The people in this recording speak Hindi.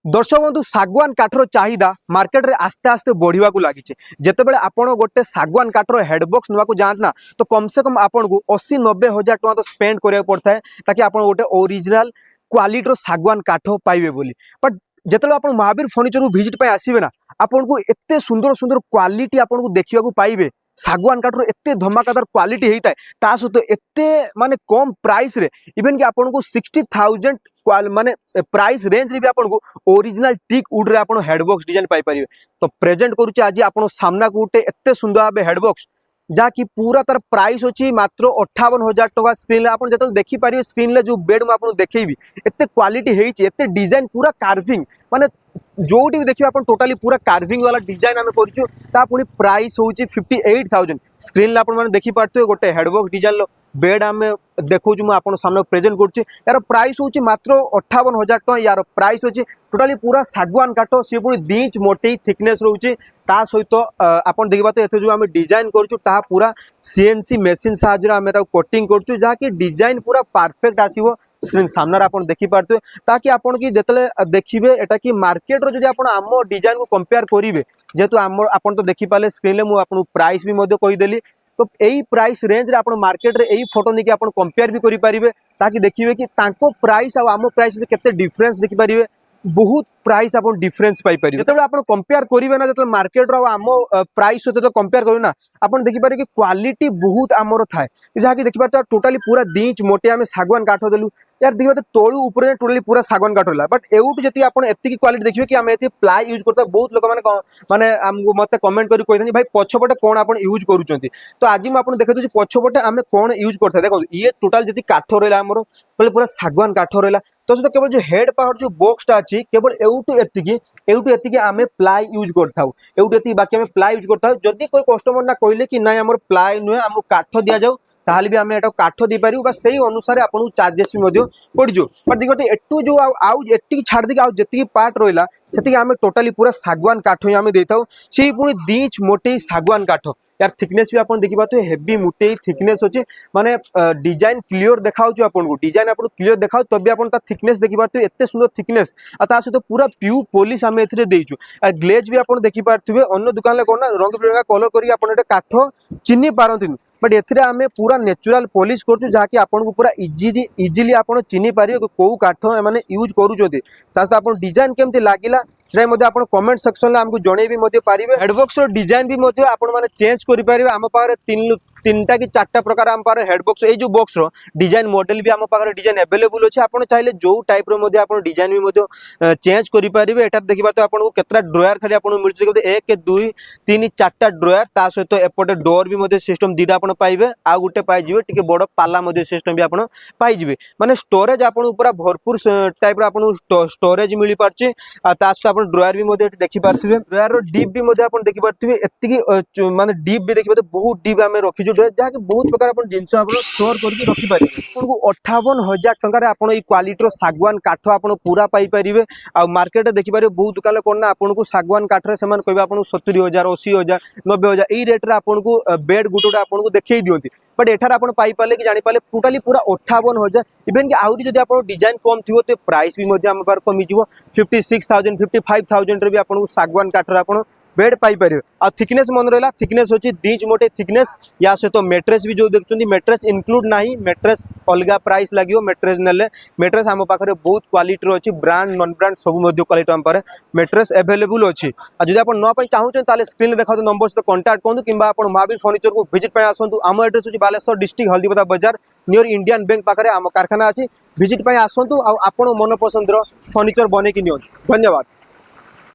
दर्शक बंधु सागवान काठर चाहिदा मार्केट रे आस्ते आस्ते बढ़िया लगी जितेबाला आपण गोटे सागवान काठर हेडबॉक्स नाक जाना तो कम से कम आपन को 80-90 हजार तो स्पेंड करा पड़ता है ताकि आप गोटे ओरिजिनल क्वालिटी सागवान काठ पाइबे बोली। बट जिते आप महावीर फर्निचर को विजिट पे आसबे ना आपन को एत सुंदर सुंदर क्वालिटी आपन को देखा पाइबे। सागवान काठर एत धमाकादार क्वालिटी होता है ता सहित एत माने कम प्राइस रे इवन कि आपन को 60,000 माने प्राइस रेंज रे भी आपन को ओरिजिनल टीक वुड रे आपन हेडबॉक्स डिजाइन पाई परिबे। तो प्रेजेंट करूचे आज आपन सामना को उठे एत सुंदर भाबे हेडबॉक्स जा कि पूरा तार प्राइस अछि मात्र 58,000 टका। स्क्रीन आप जो देखी पारे स्क्रीन जो बेड में आपको देखी एत क्वालिटी होती एत डिजाइन पूरा कार्विंग माने जोटी भी देखिए आपन टोटाली पूरा कार्विंग वाला डिजाइन आम कर पुणी प्राइस हूँ 58,000। स्क्रीन आप देखी पारे गोटे हेडबॉक्स डिजाइन बेड आम देखो मुझे सामने प्रेजेंट करुच्ची यार प्राइस हूँ मात्र 58,000 टका। यार प्राइस अच्छी टोटाली पूरा सागवान काठ सी पुणी 2 इंच मोटे थिकनेस रोचे ता सहित आप देखा तो ये जो आम डिजाइन करुँ पूरा सीएनसी मेसीन साहाय्य कटिंग करुँ जहाँकि डिजाइन पूरा परफेक्ट आसो। स्क्रीन सामने आप देखी पारे ताकि आपन की जिते देखिए एटा कि मार्केट रो आप आम डिजाइन को कंपेयर करेंगे जेहेतु आपन तो देखी पारे स्क्रीन में मुझे प्राइस भी कहीदेली तो यही प्राइस रेंज रे आपण मार्केट रे यही फोटो नहीं कि आपण कंपेयर भी करि परिबे ताकि देखिए कि तांको प्राइस आ आम प्राइस में केते डिफरेंस देखि परिबे। बहुत प्राइस आप डिफरेंस पाई परिबे जते आप कंपेयर करिवे ना जते मार्केट रो आम प्राइस सहित कंपेयर करू ना आपण देखि पारे कि क्वालिटी बहुत आमर थाए जहाँ कि देखि पारे टोटाली पूरा 2 इंच मोटे आम सागवान काठ देलु यार देखिए तो तोलू ऊपर टोटाली पूरा सागवान काठ है। बट एवटू जी आप एति क्वालिटी देखिए कि आम ये प्लाई यूज करते बहुत लोक मैंने आमको मत कमेंट कर कही भाई पछपटे कौन आप यूज करुँच तो आज मुझे देखा दूसरी पछपटे आम कौन यूज करते देखो ये टोटाल जी काठ रहा आमर पूरा सागवान काठ रहा तो सहित केवल जो हेड पावर जो बॉक्सटा अच्छी केवल एवटू एति आम प्लाई यूज करते बाकी आम प्लाई यूज करता जदि कोई कस्टमर ना कहले कि ना आम प्लाई नुहे आमको काठ दि जाऊ ताहले भी आम एटा काठ दे पारू से अनुसार आपको चार्जेस भी पड़जो। बट देखो एटू जो आउट छाड़ देकी आउ जी पार्ट रहा से आम टोटाली पूरा सागवान काठ ही आम देता से पुणी 2 इंच मोटे सागवान काठ यार थिकनेस भी आप देखी पाते हेवी मोटे थिकनेस अच्छे माने डिजाइन क्लियर देखा आपको डिजाइन आप क्लियर देखा तब भी आप थिकनेस देखी पाते एत सुंदर थिकनेस आ सहित पूरा प्यू पॉलिश आम एदेचु ग्लेज भी आप देखी पारे अन्य दुकान में कौन रंग बिरंगा कलर करके काठ चिन्ह पारती बट ए आम पूरा नेचुरल पॉलिश करूँ जहाँकि आपको पूरा इजिली आप चिन्ह पारे कौ काठ मैंने यूज करुँच आप डिजाइन केमती लगिला आप कमेंट सेक्शन में आमको जन भी पारे। हेडबॉक्स डिजाइन भी आप चेंज करेंगे आम पाखे 3टा कि 4टा प्रकार आम पाखे हेडबॉक्स ये जो बॉक्स रो डिजाइन मॉडल भी आम पाखे डिजाइन अवेलेबल अच्छे आप चाहिए जो टाइप रो डिजाइन भी चेंज करेंगे। एटार देखा तो आपको केतटा ड्रॉयर खाली आपको मिलते 1 2 3 4टा ड्रॉयर ता सहित एपटे डोर भी सिस्टम 2टा आप पाइबे आ गोटे पाइबे टी बड़ पाला सिस्टम भी आप पाइबे माने स्टोरेज आपको पूरा भरपूर टाइप स्टोरेज मिल पारे सहित ड्रॉयर भी देखी पारे ड्रॉयर डीप भी आप देखी पारे एति माने डीप भी देखिए तो बहुत डीप आम रखीचु जहाँकि बहुत प्रकार जिनस स्टोर करके रखिपारे। आपको 58,000 टकर आप क्वालिटी सागवान काठ आप पूरा पाइपर आ मार्केट देखिपारे बहुत दुकान कौन आपको सागवान काठर से कहे आपको 70,000 80,000 90,000 यही रेट्रे आपको बेड गोटे आपको देखई दिखती बट एठार आप पाइपारे कि जापारे टोटाली पूरा 58,000 इवेन कि आहरी जब आप डिजाइन कम थी तो प्राइस भी आम पार कमी 56,000 55,000 भी आपको सागवान काठर आप बेड पाइपर आ थिकनेस मन रहा थिकनेस अच्छी 2 इंच मोटे थिकनेस या सहित तो मेट्रेस भी जो देखते मेट्रेस इनक्लूड ना मेट्रेस अलग प्राइस लगे मेट्रेस ने मेट्रेस आम पाखे बहुत क्वालिटी अच्छी ब्रांड नॉन ब्रांड सब क्वालिटी आम पाखे मेट्रेस अवेलेबल अच्छी जब आप नापी चाहूँ स्क्रीन देखा नंबर सहित कंटाक्ट करूँ कि महावीर फर्निचर को विजिट आसतु आम एड्रेस हूँ बालेश्वर डिस्ट्रिक्ट हल्दीपदा बाजार नियर इंडियन बैंक पाखे आम कारखाना अच्छी विजिट आसतु आपन मन पसंद फर्निचर बनई कि धन्यवाद।